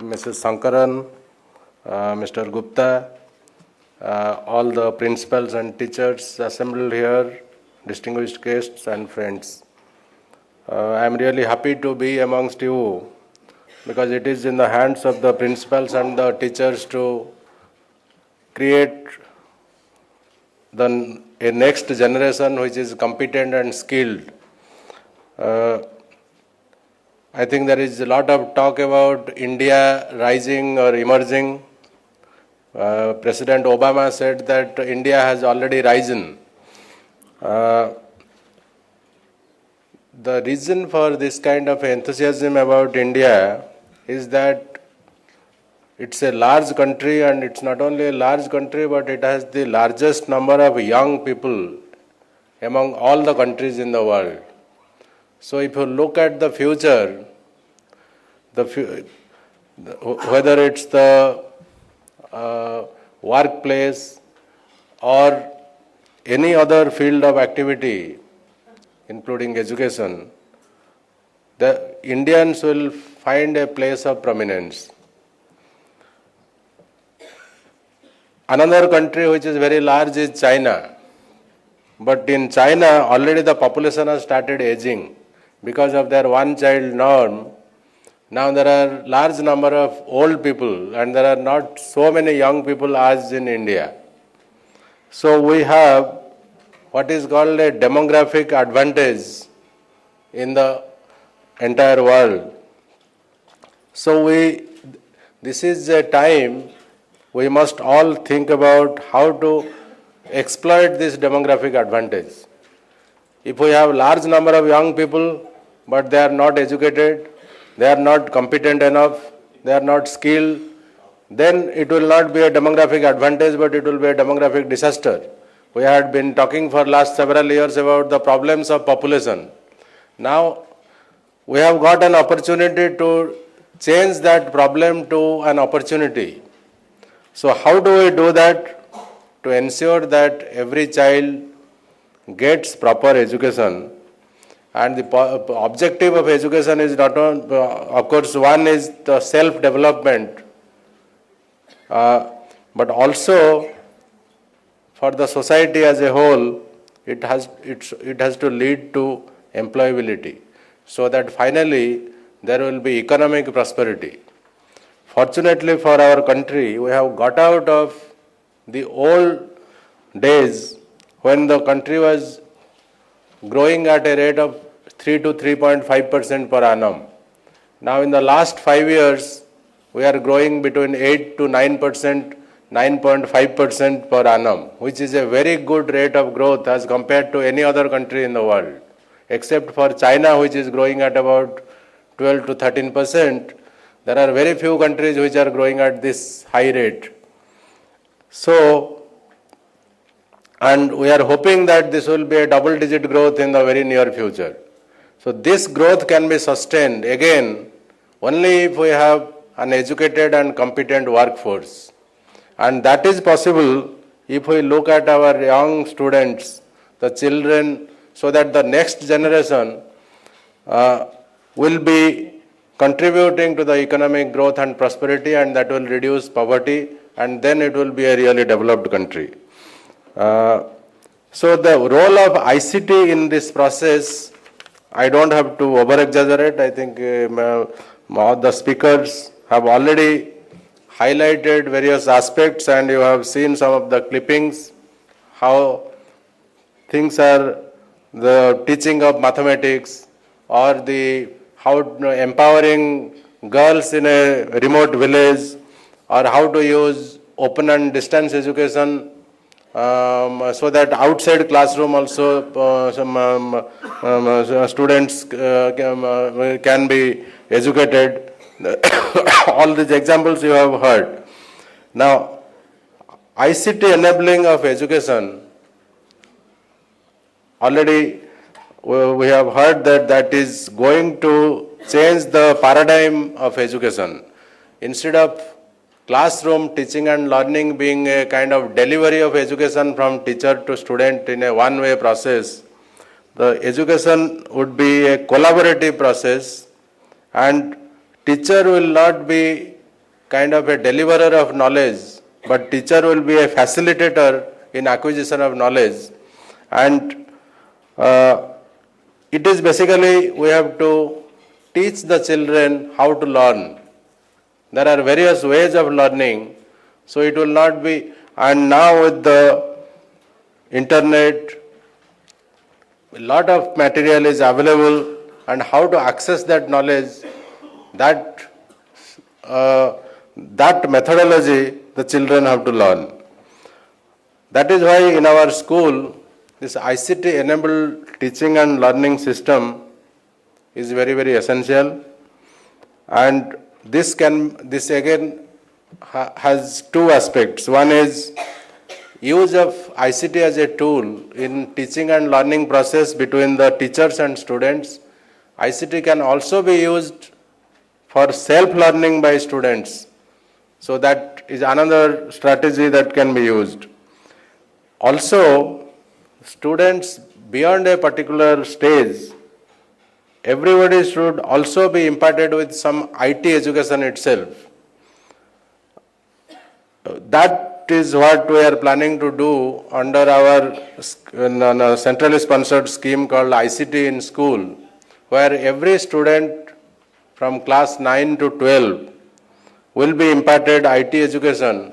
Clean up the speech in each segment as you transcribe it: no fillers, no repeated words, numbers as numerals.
Mrs. Sankaran, Mr. Gupta, all the principals and teachers assembled here, distinguished guests and friends. I am really happy to be amongst you because it is in the hands of the principals and the teachers to create a next generation which is competent and skilled. I think there is a lot of talk about India rising or emerging. President Obama said that India has already risen. The reason for this kind of enthusiasm about India is that it's a large country, and it's not only a large country, but it has the largest number of young people among all the countries in the world. So if you look at the future, whether it's the workplace or any other field of activity, including education, the Indians will find a place of prominence. Another country which is very large is China. But in China, already the population has started aging. Because of their one-child norm, now there are large number of old people and there are not so many young people as in India. So we have what is called a demographic advantage in the entire world. So this is a time we must all think about how to exploit this demographic advantage. If we have large number of young people, but they are not educated, they are not competent enough, they are not skilled, then it will not be a demographic advantage, but it will be a demographic disaster. We had been talking for last several years about the problems of population. Now, we have got an opportunity to change that problem to an opportunity. So how do we do that? To ensure that every child gets proper education. And the objective of education is not only, of course, one is the self-development, but also for the society as a whole, it has to lead to employability, so that finally there will be economic prosperity. Fortunately for our country, we have got out of the old days when the country was growing at a rate of 3 to 3.5% per annum. Now in the last 5 years, we are growing between 8 to 9%, 9.5% per annum, which is a very good rate of growth as compared to any other country in the world, except for China, which is growing at about 12 to 13%. There are very few countries which are growing at this high rate. So, and we are hoping that this will be a double-digit growth in the very near future. So this growth can be sustained again only if we have an educated and competent workforce. And that is possible if we look at our young students, the children, so that the next generation will be contributing to the economic growth and prosperity, and that will reduce poverty, and then it will be a really developed country. So the role of ICT in this process, I don't have to over-exaggerate. I think all the speakers have already highlighted various aspects, and you have seen some of the clippings, how things are, the teaching of mathematics, or how empowering girls in a remote village, or how to use open and distance education, so that outside classroom also some students can be educated. All these examples you have heard. Now, ICT enabling of education, already we have heard that is going to change the paradigm of education. Instead of classroom teaching and learning being a kind of delivery of education from teacher to student in a one-way process, the education would be a collaborative process, and teacher will not be kind of a deliverer of knowledge, but teacher will be a facilitator in acquisition of knowledge. And it is basically we have to teach the children how to learn. There are various ways of learning, so it will not be, and now with the internet, a lot of material is available, and how to access that knowledge, that methodology the children have to learn. That is why in our school, this ICT enabled teaching and learning system is very, very essential. And this again has two aspects. One is use of ICT as a tool in teaching and learning process between the teachers and students. ICT can also be used for self-learning by students. So that is another strategy that can be used. Also, students beyond a particular stage, everybody should also be imparted with some IT education itself. That is what we are planning to do under our centrally sponsored scheme called ICT in School, where every student from class 9 to 12 will be imparted IT education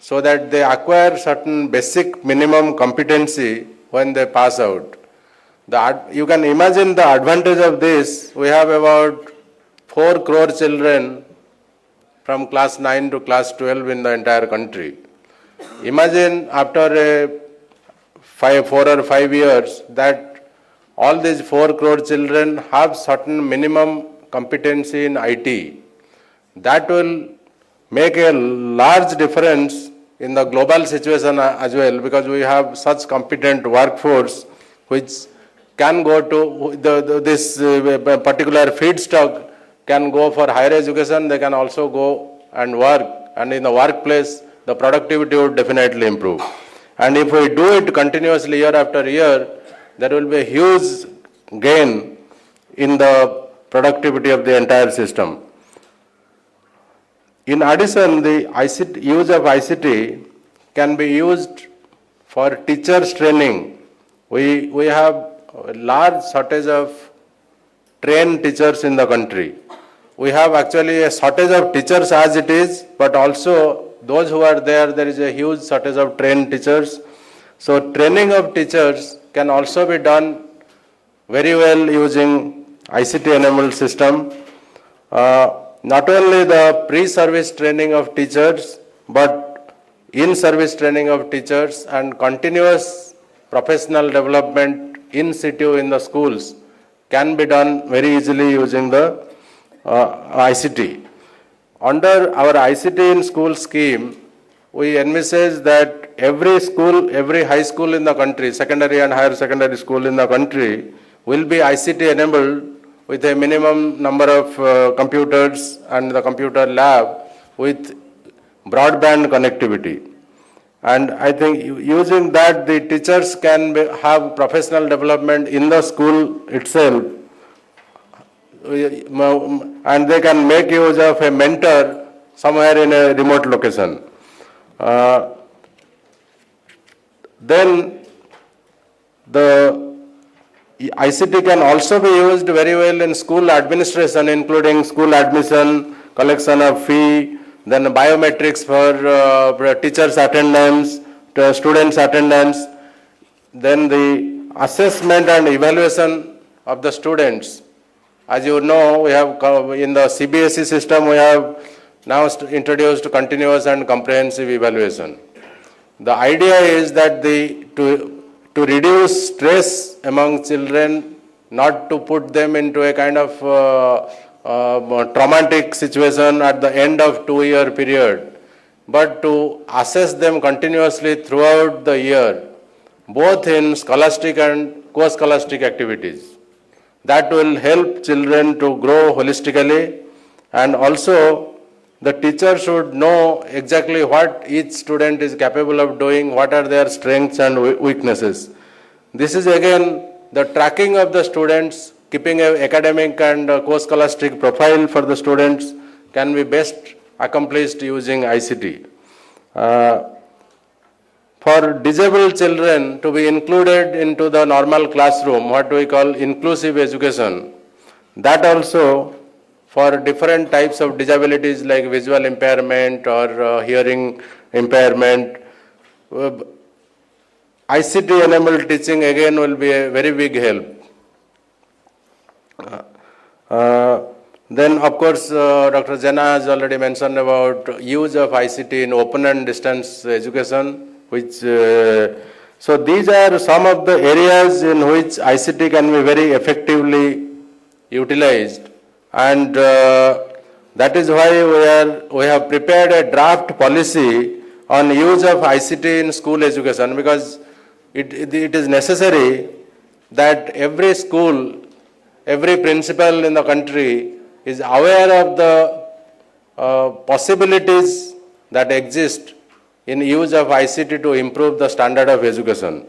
so that they acquire certain basic minimum competency when they pass out. You can imagine the advantage of this. We have about 4 crore children from class 9 to class 12 in the entire country. Imagine after 4 or 5 years that all these 4 crore children have certain minimum competency in IT. That will make a large difference in the global situation as well, because we have such competent workforce which can go to this particular feedstock can go for higher education. They can also go and work, and in the workplace the productivity would definitely improve. And if we do it continuously year after year, there will be a huge gain in the productivity of the entire system. In addition, the use of ICT can be used for teachers training. We have a large shortage of trained teachers in the country. We have actually a shortage of teachers as it is, but also those who are there is a huge shortage of trained teachers. So training of teachers can also be done very well using ICT enabled system. Not only the pre-service training of teachers, but in-service training of teachers and continuous professional development in situ in the schools can be done very easily using the ICT. Under our ICT in School scheme, we envisage that every school, every high school in the country, secondary and higher secondary school in the country will be ICT enabled with a minimum number of computers and the computer lab with broadband connectivity. And I think using that, the teachers can have professional development in the school itself, and they can make use of a mentor somewhere in a remote location. Then the ICT can also be used very well in school administration, including school admission, collection of fee, then biometrics for teachers' attendance, students' attendance, then the assessment and evaluation of the students. As you know, we have in the CBSE system, we have now introduced continuous and comprehensive evaluation. The idea is that to reduce stress among children, not to put them into a kind of traumatic situation at the end of 2-year period, but to assess them continuously throughout the year, both in scholastic and co-scholastic activities. That will help children to grow holistically, and also the teacher should know exactly what each student is capable of doing, what are their strengths and weaknesses. This is again the tracking of the students, keeping an academic and co-scholastic profile for the students can be best accomplished using ICT. For disabled children to be included into the normal classroom, what we call inclusive education, that also for different types of disabilities like visual impairment or hearing impairment, ICT enabled teaching again will be a very big help. Then of course Dr. Jena has already mentioned about use of ICT in open and distance education, which so these are some of the areas in which ICT can be very effectively utilized, and that is why we have prepared a draft policy on use of ICT in school education, because it is necessary that every school, every principal in the country is aware of the possibilities that exist in use of ICT to improve the standard of education.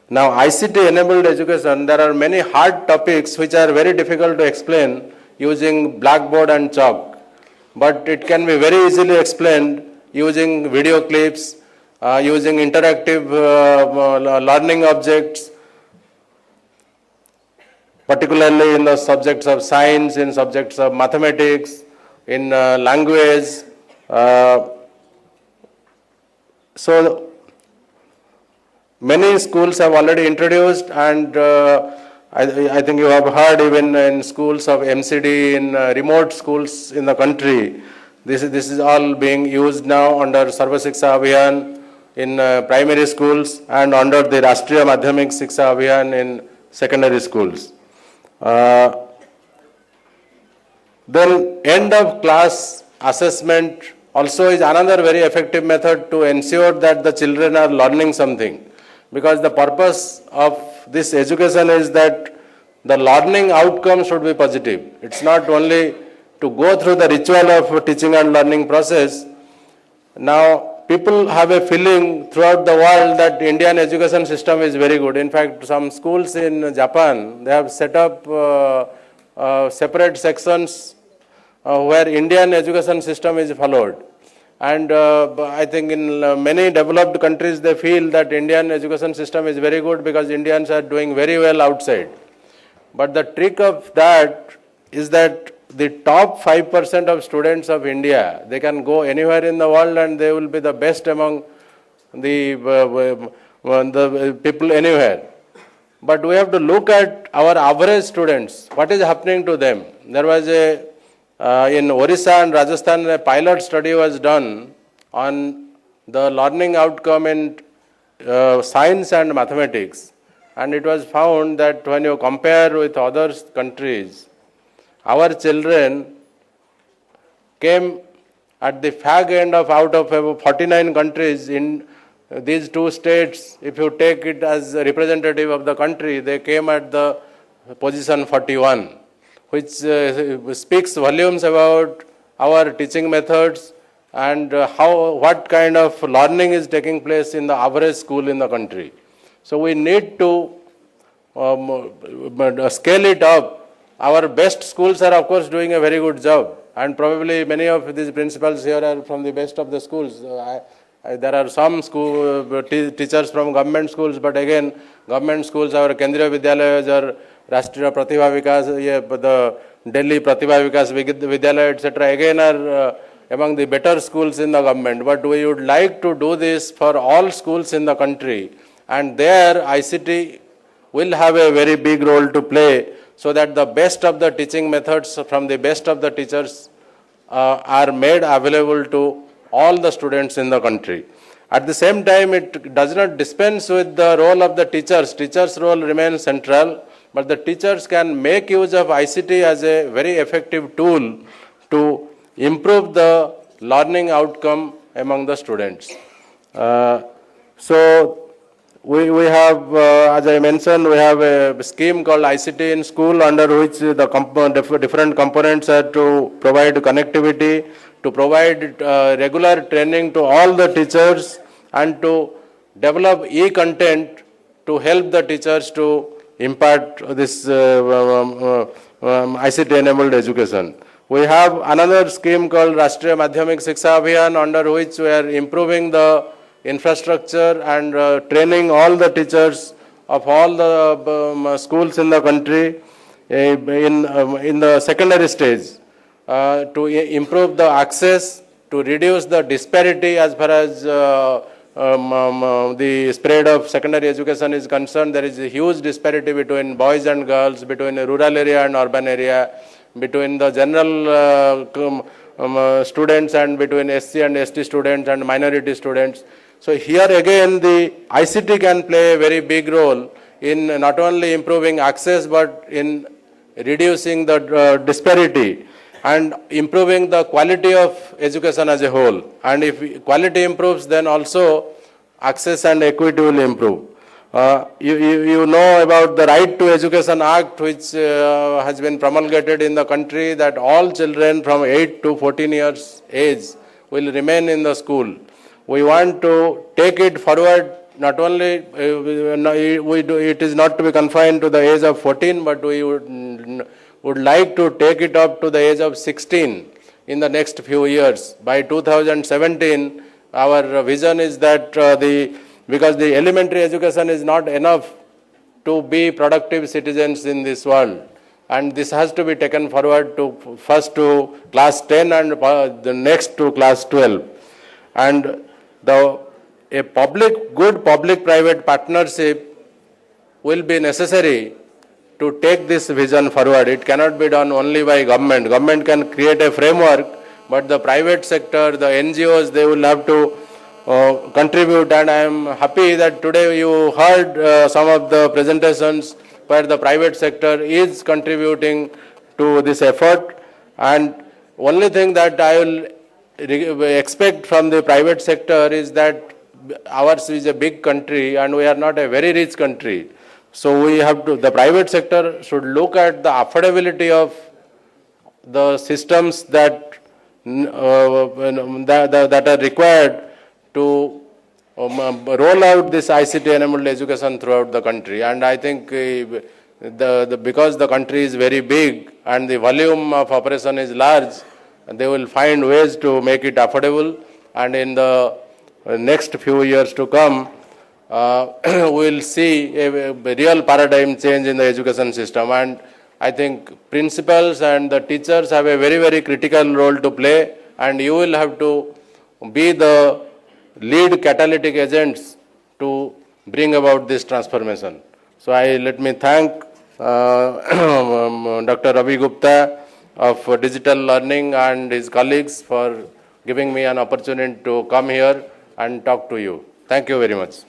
Now, ICT enabled education, there are many hard topics which are very difficult to explain using blackboard and chalk, but it can be very easily explained using video clips, using interactive learning objects, particularly in the subjects of science, in subjects of mathematics, in language. So many schools have already introduced, and I think you have heard even in schools of MCD, in remote schools in the country, this is all being used now under Sarva Shiksha Abhiyan in primary schools and under the Rashtriya Madhyamik Shiksha Abhiyan in secondary schools. Then end of class assessment also is another very effective method to ensure that the children are learning something, because the purpose of this education is that the learning outcome should be positive. It's not only to go through the ritual of teaching and learning process. Now people have a feeling throughout the world that Indian education system is very good. In fact, some schools in Japan, they have set up separate sections where Indian education system is followed. And I think in many developed countries, they feel that Indian education system is very good because Indians are doing very well outside. But the trick of that is that the top 5% of students of India, they can go anywhere in the world and they will be the best among the people anywhere. But we have to look at our average students. What is happening to them? There was in Orissa and Rajasthan, a pilot study was done on the learning outcome in science and mathematics. And it was found that when you compare with other countries, our children came at the fag end of out of 49 countries in these two states. If you take it as a representative of the country, they came at the position 41, which speaks volumes about our teaching methods and what kind of learning is taking place in the average school in the country. So we need to scale it up. Our best schools are of course doing a very good job, and probably many of these principals here are from the best of the schools. There are some school teachers from government schools, but again, government schools, our Kendriya Vidyalayas or Rashtriya Pratibha Vikas, the Delhi Pratibha Vikas Vidyalaya, etc., again are among the better schools in the government. But we would like to do this for all schools in the country, and there ICT will have a very big role to play, so that the best of the teaching methods from the best of the teachers are made available to all the students in the country. At the same time, it does not dispense with the role of the teachers. Teachers' role remains central, but the teachers can make use of ICT as a very effective tool to improve the learning outcome among the students. So we have, as I mentioned, we have a scheme called ICT in School, under which the different components are to provide connectivity, to provide regular training to all the teachers, and to develop e-content to help the teachers to impart this ICT-enabled education. We have another scheme called Rashtriya Madhyamik Shiksha Abhiyan, under which we are improving the infrastructure and training all the teachers of all the schools in the country in the secondary stage to improve the access, to reduce the disparity as far as the spread of secondary education is concerned. There is a huge disparity between boys and girls, between rural area and urban area, between the general students and between SC and ST students and minority students. So here again the ICT can play a very big role in not only improving access but in reducing the disparity and improving the quality of education as a whole. And if quality improves, then also access and equity will improve. You know about the Right to Education Act, which has been promulgated in the country, that all children from 8 to 14 years age will remain in the school. We want to take it forward. Not only it is not to be confined to the age of 14, but we would like to take it up to the age of 16 in the next few years. By 2017, our vision is that because the elementary education is not enough to be productive citizens in this world, and this has to be taken forward to first to class 10 and the next to class 12. And a good public-private partnership will be necessary to take this vision forward. It cannot be done only by government. Government can create a framework, but the private sector, the NGOs, they will have to contribute. And I am happy that today you heard some of the presentations where the private sector is contributing to this effort. And only thing that I will expect from the private sector is that ours is a big country and we are not a very rich country. So the private sector should look at the affordability of the systems that are required to roll out this ICT enabled education throughout the country. And I think because the country is very big and the volume of operation is large, they will find ways to make it affordable. And in the next few years to come, we will see a real paradigm change in the education system. And I think principals and the teachers have a very, very critical role to play, and you will have to be the lead catalytic agents to bring about this transformation. So let me thank Dr. Ravi Gupta of Digital Learning and his colleagues for giving me an opportunity to come here and talk to you. Thank you very much.